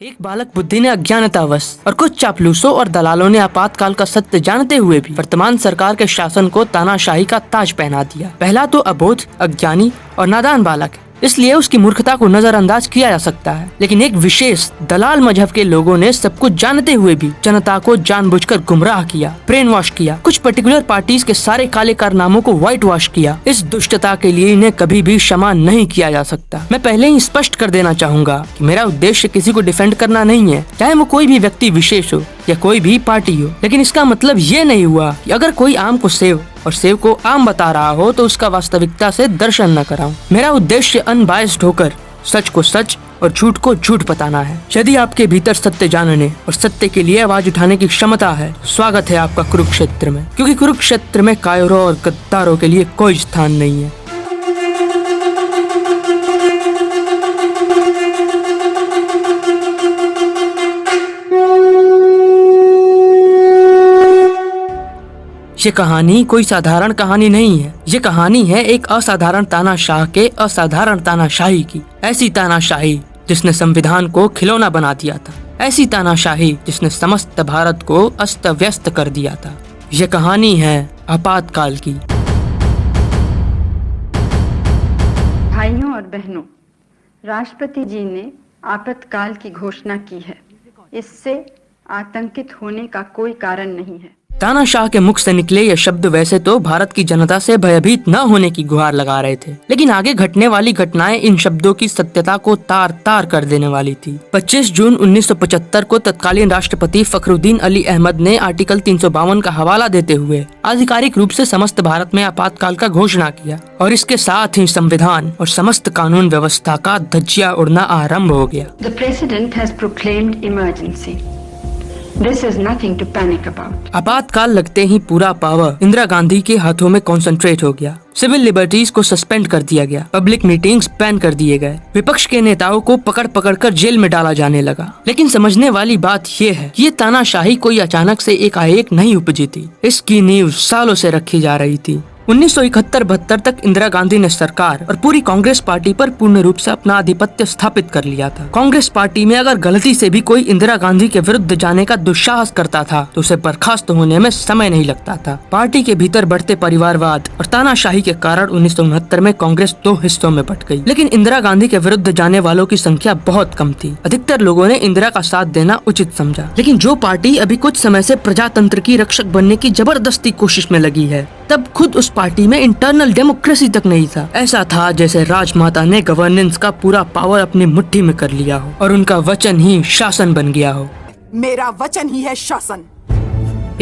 एक बालक बुद्धि ने अज्ञानतावश और कुछ चापलूसों और दलालों ने आपातकाल का सत्य जानते हुए भी वर्तमान सरकार के शासन को तानाशाही का ताज पहना दिया। पहला तो अबोध, अज्ञानी और नादान बालक है, इसलिए उसकी मूर्खता को नजरअंदाज किया जा सकता है। लेकिन एक विशेष दलाल मजहब के लोगों ने सब कुछ जानते हुए भी जनता को जानबूझकर गुमराह किया, ब्रेन वॉश किया, कुछ पर्टिकुलर पार्टीज के सारे काले कारनामों को व्हाइट वॉश किया। इस दुष्टता के लिए इन्हें कभी भी क्षमा नहीं किया जा सकता। मैं पहले ही स्पष्ट कर देना चाहूंगा कि मेरा उद्देश्य किसी को डिफेंड करना नहीं है, चाहे वो कोई भी व्यक्ति विशेष हो या कोई भी पार्टी हो। लेकिन इसका मतलब ये नहीं हुआ कि अगर कोई आम को सेव और सेव को आम बता रहा हो तो उसका वास्तविकता से दर्शन न कराऊं। मेरा उद्देश्य अनबायस्ड होकर सच को सच और झूठ को झूठ बताना है। यदि आपके भीतर सत्य जानने और सत्य के लिए आवाज उठाने की क्षमता है, स्वागत है आपका कुरुक्षेत्र में, क्योंकि कुरुक्षेत्र में कायरों और गद्दारों के लिए कोई स्थान नहीं है। ये कहानी कोई साधारण कहानी नहीं है। ये कहानी है एक असाधारण तानाशाह के असाधारण तानाशाही की। ऐसी तानाशाही जिसने संविधान को खिलौना बना दिया था, ऐसी तानाशाही जिसने समस्त भारत को अस्त व्यस्त कर दिया था। ये कहानी है आपातकाल की। भाइयों और बहनों, राष्ट्रपति जी ने आपातकाल की घोषणा की है। इससे आतंकित होने का कोई कारण नहीं है। तानाशाह के मुख से निकले ये शब्द वैसे तो भारत की जनता से भयभीत न होने की गुहार लगा रहे थे, लेकिन आगे घटने वाली घटनाएं इन शब्दों की सत्यता को तार तार कर देने वाली थी। 25 जून 1975 को तत्कालीन राष्ट्रपति फखरुद्दीन अली अहमद ने आर्टिकल 352 का हवाला देते हुए आधिकारिक रूप से समस्त भारत में आपातकाल का घोषणा किया और इसके साथ ही संविधान और समस्त कानून व्यवस्था का धज्जियां उड़ना आरंभ हो गया। The President has proclaimed emergency. This is nothing to panic about. आपातकाल लगते ही पूरा पावर इंदिरा गांधी के हाथों में कॉन्सेंट्रेट हो गया। सिविल लिबर्टीज को सस्पेंड कर दिया गया, पब्लिक मीटिंग्स बैन कर दिए गए, विपक्ष के नेताओं को पकड़ पकड़ कर जेल में डाला जाने लगा। लेकिन समझने वाली बात ये है, ये तानाशाही कोई अचानक से एकाएक नहीं उपजी थी। इसकी नींव सालों से रखी जा रही थी। 1971-72 तक इंदिरा गांधी ने सरकार और पूरी कांग्रेस पार्टी पर पूर्ण रूप से अपना आधिपत्य स्थापित कर लिया था। कांग्रेस पार्टी में अगर गलती से भी कोई इंदिरा गांधी के विरुद्ध जाने का दुस्साहस करता था तो उसे बर्खास्त होने में समय नहीं लगता था। पार्टी के भीतर बढ़ते परिवारवाद और तानाशाही के कारण 1969 में कांग्रेस 2 हिस्सों में बट गई। लेकिन इंदिरा गांधी के विरुद्ध जाने वालों की संख्या बहुत कम थी। अधिकतर लोगों ने इंदिरा का साथ देना उचित समझा। लेकिन जो पार्टी अभी कुछ समय से प्रजातंत्र की रक्षक बनने की जबरदस्ती कोशिश में लगी है, तब खुद उस पार्टी में इंटरनल डेमोक्रेसी तक नहीं था। ऐसा था जैसे राजमाता ने गवर्नेंस का पूरा पावर अपनी मुट्ठी में कर लिया हो और उनका वचन ही शासन बन गया हो। मेरा वचन ही है शासन।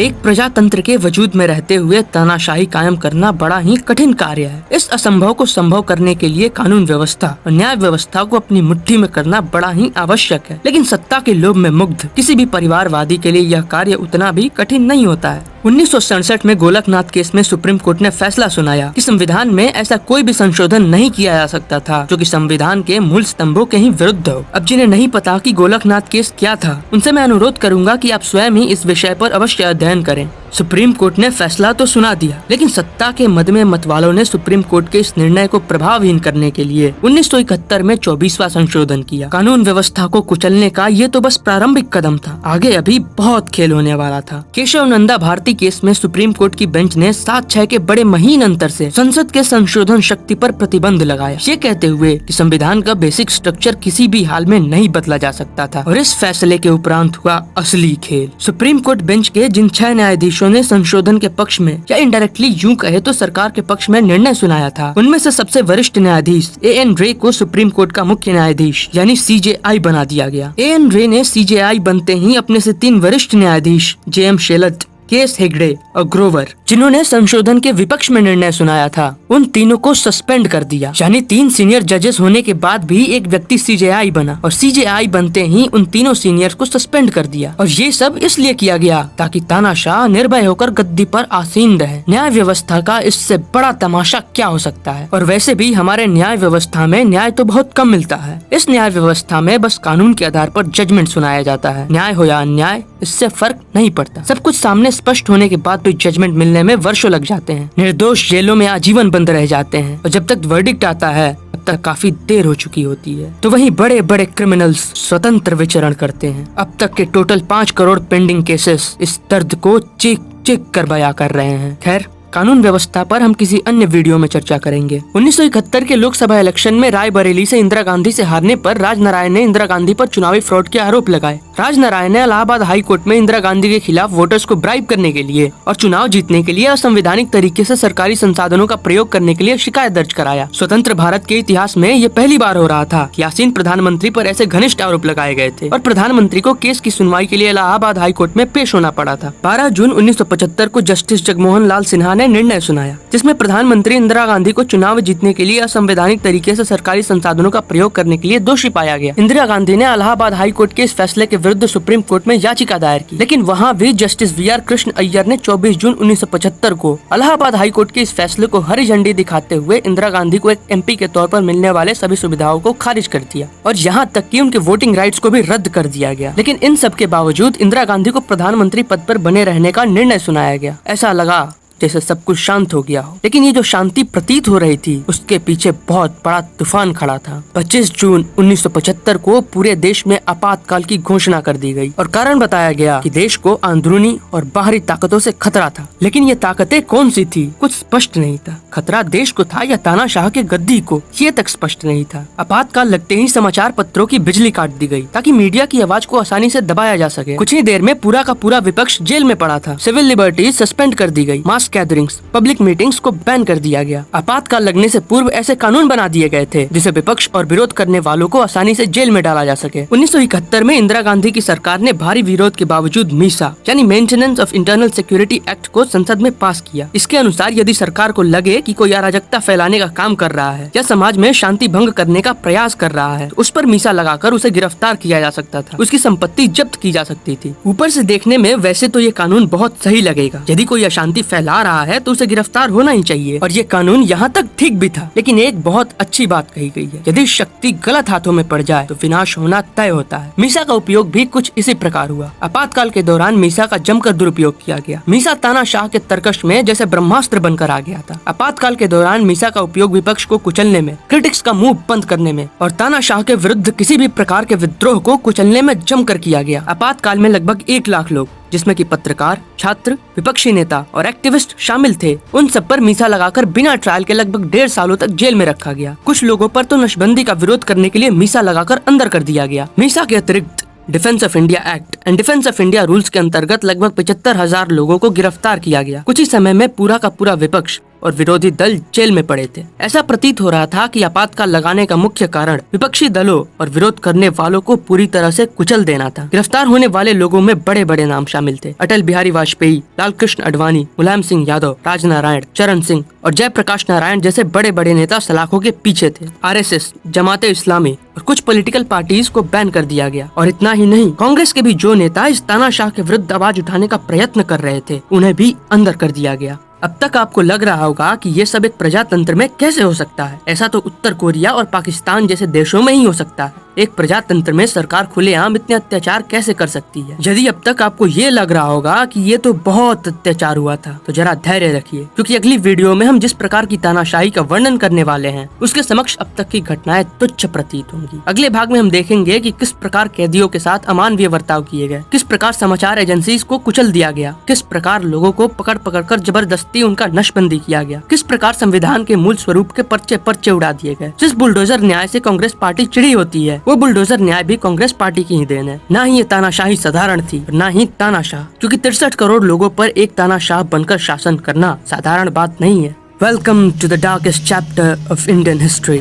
एक प्रजातंत्र के वजूद में रहते हुए तानाशाही कायम करना बड़ा ही कठिन कार्य है। इस असंभव को संभव करने के लिए कानून व्यवस्था और न्याय व्यवस्था को अपनी मुट्ठी में करना बड़ा ही आवश्यक है। लेकिन सत्ता के लोभ में मुग्ध किसी भी परिवारवादी के लिए यह कार्य उतना भी कठिन नहीं होता है। 1967 में गोलकनाथ केस में सुप्रीम कोर्ट ने फैसला सुनाया कि संविधान में ऐसा कोई भी संशोधन नहीं किया जा सकता था जो कि संविधान के मूल स्तंभों के ही विरुद्ध हो। अब जिन्हें नहीं पता कि गोलकनाथ केस क्या था, उनसे मैं अनुरोध करूंगा कि आप स्वयं ही इस विषय पर अवश्य अध्ययन करें। सुप्रीम कोर्ट ने फैसला तो सुना दिया, लेकिन सत्ता के मद में मतवालों ने सुप्रीम कोर्ट के इस निर्णय को प्रभावहीन करने के लिए 1971 में 24वां संशोधन किया। कानून व्यवस्था को कुचलने का ये तो बस प्रारंभिक कदम था, आगे अभी बहुत खेल होने वाला था। केशव नंदा भारती केस में सुप्रीम कोर्ट की बेंच ने 7-6 के बड़े महीन अंतर से संसद के संशोधन शक्ति पर प्रतिबंध लगाया, ये कहते हुए कि संविधान का बेसिक स्ट्रक्चर किसी भी हाल में नहीं बदला जा सकता था। और इस फैसले के उपरांत हुआ असली खेल। सुप्रीम कोर्ट बेंच के जिन 6 न्यायाधीशों ने संशोधन के पक्ष में या इनडायरेक्टली यूं कहे तो सरकार के पक्ष में निर्णय सुनाया था, उनमें से सबसे वरिष्ठ न्यायाधीश A.N. रे को सुप्रीम कोर्ट का मुख्य न्यायाधीश यानी CJI बना दिया गया। A.N. रे ने CJI बनते ही अपने से 3 वरिष्ठ न्यायाधीश J.M. शेलत, केस हेगड़े और ग्रोवर, जिन्होंने संशोधन के विपक्ष में निर्णय सुनाया था, उन तीनों को सस्पेंड कर दिया। यानी 3 सीनियर जजेस होने के बाद भी एक व्यक्ति CJI बना और CJI बनते ही उन तीनों सीनियर्स को सस्पेंड कर दिया। और ये सब इसलिए किया गया ताकि तानाशाह निर्भय होकर गद्दी पर आसीन रहे। न्याय व्यवस्था का इससे बड़ा तमाशा क्या हो सकता है। और वैसे भी हमारे न्याय व्यवस्था में न्याय तो बहुत कम मिलता है। इस न्याय व्यवस्था में बस कानून के आधार पर जजमेंट सुनाया जाता है। न्याय हो या अन्याय, इससे फर्क नहीं पड़ता। सब कुछ सामने स्पष्ट होने के बाद भी जजमेंट मिलने में वर्षों लग जाते हैं। निर्दोष जेलों में आजीवन बंद रह जाते हैं और जब तक वर्डिक्ट आता है तब तक काफी देर हो चुकी होती है। तो वहीं बड़े बड़े क्रिमिनल्स स्वतंत्र विचरण करते हैं। अब तक के टोटल 5 करोड़ पेंडिंग केसेस इस दर्द को चीख चीख कर बयां कर रहे हैं। खैर, कानून व्यवस्था पर हम किसी अन्य वीडियो में चर्चा करेंगे। 1971 के लोकसभा इलेक्शन में रायबरेली से इंदिरा गांधी से हारने पर राजनारायण ने इंदिरा गांधी पर चुनावी फ्रॉड के आरोप लगाए। राजनारायण ने इलाहाबाद हाई कोर्ट में इंदिरा गांधी के खिलाफ वोटर्स को ब्राइब करने के लिए और चुनाव जीतने के लिए असंवैधानिक तरीके से सरकारी संसाधनों का प्रयोग करने के लिए शिकायत दर्ज कराया। स्वतंत्र भारत के इतिहास में ये पहली बार हो रहा था कि आसीन प्रधानमंत्री पर ऐसे घनिष्ठ आरोप लगाए गए थे और प्रधानमंत्री को केस की सुनवाई के लिए इलाहाबाद हाई कोर्ट में पेश होना पड़ा था। 12 जून 1975 को जस्टिस जगमोहन लाल सिन्हा ने निर्णय सुनाया जिसमें प्रधानमंत्री इंदिरा गांधी को चुनाव जीतने के लिए असंवैधानिक तरीके से सरकारी संसाधनों का प्रयोग करने के लिए दोषी पाया गया। इंदिरा गांधी ने इलाहाबाद हाई कोर्ट के इस फैसले के विरुद्ध सुप्रीम कोर्ट में याचिका दायर की, लेकिन वहां भी जस्टिस VR कृष्ण अय्यर ने 24 जून 1975 को इलाहाबाद हाई कोर्ट के इस फैसले को हरी झंडी दिखाते हुए इंदिरा गांधी को एक MP के तौर पर मिलने वाले सभी सुविधाओं को खारिज कर दिया और यहाँ तक कि उनके वोटिंग राइट्स को भी रद्द कर दिया गया। लेकिन इन सब के बावजूद इंदिरा गांधी को प्रधानमंत्री पद पर बने रहने का निर्णय सुनाया गया। ऐसा लगा जैसे सब कुछ शांत हो गया हो, लेकिन ये जो शांति प्रतीत हो रही थी उसके पीछे बहुत बड़ा तूफान खड़ा था। 25 जून 1975 को पूरे देश में आपातकाल की घोषणा कर दी गई और कारण बताया गया कि देश को अंदरूनी और बाहरी ताकतों से खतरा था। लेकिन ये ताकतें कौन सी थी कुछ स्पष्ट नहीं था। खतरा देश को था या तानाशाह के गद्दी को, ये तक स्पष्ट नहीं था। आपातकाल लगते ही समाचार पत्रों की बिजली काट दी गई ताकि मीडिया की आवाज को आसानी से दबाया जा सके। कुछ ही देर में पूरा का पूरा विपक्ष जेल में पड़ा था। सिविल लिबर्टीज सस्पेंड कर दी गई। मास गैदरिंग्स, पब्लिक मीटिंग्स को बैन कर दिया गया। आपातकाल लगने से पूर्व ऐसे कानून बना दिए गए थे जिसे विपक्ष और विरोध करने वालों को आसानी से जेल में डाला जा सके। 1971 में इंदिरा गांधी की सरकार ने भारी विरोध के बावजूद मीसा यानी maintenance of internal security act को संसद में पास किया। इसके अनुसार यदि सरकार को लगे कि कोई अराजकता फैलाने का काम कर रहा है या समाज में शांति भंग करने का प्रयास कर रहा है, उस पर मीसा लगाकर उसे गिरफ्तार किया जा सकता था। उसकी संपत्ति जब्त की जा सकती थी। ऊपर से देखने में वैसे तो ये कानून बहुत सही लगेगा। यदि कोई अशांति फैला रहा है तो उसे गिरफ्तार होना ही चाहिए और ये कानून यहाँ तक ठीक भी था। लेकिन एक बहुत अच्छी बात कही गई है, यदि शक्ति गलत हाथों में पड़ जाए तो विनाश होना तय होता है। मीसा का उपयोग भी कुछ इसी प्रकार हुआ। आपातकाल के दौरान मीसा का जमकर दुरुपयोग किया गया। मीसा तानाशाह के तर्कश में जैसे ब्रह्मास्त्र बनकर आ गया था। आपातकाल के दौरान मीसा का उपयोग विपक्ष को कुचलने में, क्रिटिक्स का मुंह बंद करने में और तानाशाह के विरुद्ध किसी भी प्रकार के विद्रोह को कुचलने में जमकर किया गया। आपातकाल में लगभग 1 लाख लोग, जिसमें कि पत्रकार, छात्र, विपक्षी नेता और एक्टिविस्ट शामिल थे, उन सब पर मीसा लगाकर बिना ट्रायल के लगभग 1.5 सालों तक जेल में रखा गया। कुछ लोगों पर तो नशबंदी का विरोध करने के लिए मीसा लगाकर अंदर कर दिया गया। मीसा के अतिरिक्त defence of India act and defence of India rules के अंतर्गत लगभग 75,000 लोगों को गिरफ्तार किया गया। कुछ ही समय में पूरा का पूरा विपक्ष और विरोधी दल जेल में पड़े थे। ऐसा प्रतीत हो रहा था कि आपातकाल लगाने का मुख्य कारण विपक्षी दलों और विरोध करने वालों को पूरी तरह से कुचल देना था। गिरफ्तार होने वाले लोगों में बड़े बड़े नाम शामिल थे। अटल बिहारी वाजपेयी, लालकृष्ण आडवाणी, मुलायम सिंह यादव, राजनारायण, चरण सिंह और जयप्रकाश नारायण जैसे बड़े बड़े नेता सलाखों के पीछे थे। RSS, जमाते इस्लामी और कुछ पॉलिटिकल पार्टीज को बैन कर दिया गया। और इतना ही नहीं, कांग्रेस के भी जो नेता इस तानाशाह के विरुद्ध आवाज उठाने का प्रयत्न कर रहे थे, उन्हें भी अंदर कर दिया गया। अब तक आपको लग रहा होगा कि ये सब एक प्रजातंत्र में कैसे हो सकता है। ऐसा तो उत्तर कोरिया और पाकिस्तान जैसे देशों में ही हो सकता है। एक प्रजातंत्र में सरकार खुलेआम इतने अत्याचार कैसे कर सकती है। यदि अब तक आपको ये लग रहा होगा कि ये तो बहुत अत्याचार हुआ था, तो जरा धैर्य रखिए, क्योंकि अगली वीडियो में हम जिस प्रकार की तानाशाही का वर्णन करने वाले हैं उसके समक्ष अब तक की घटनाएं तुच्छ प्रतीत होंगी। अगले भाग में हम देखेंगे कि किस प्रकार कैदियों के साथ अमानवीय बर्ताव किए गए, किस प्रकार समाचार एजेंसीज को कुचल दिया गया, किस प्रकार लोगों को पकड़ पकड़ कर जबरदस्ती उनका नशबंदी किया गया, किस प्रकार संविधान के मूल स्वरूप के पर्चे पर्चे उड़ा दिए गए। जिस बुलडोजर न्याय से कांग्रेस पार्टी चिड़ी होती है, वो बुलडोजर न्याय भी कांग्रेस पार्टी की ही देन है। ना ही ये तानाशाही साधारण थी, ना ही तानाशाह, क्योंकि 63 करोड़ लोगों पर एक तानाशाह बनकर शासन करना साधारण बात नहीं है। Welcome to the darkest chapter of Indian history.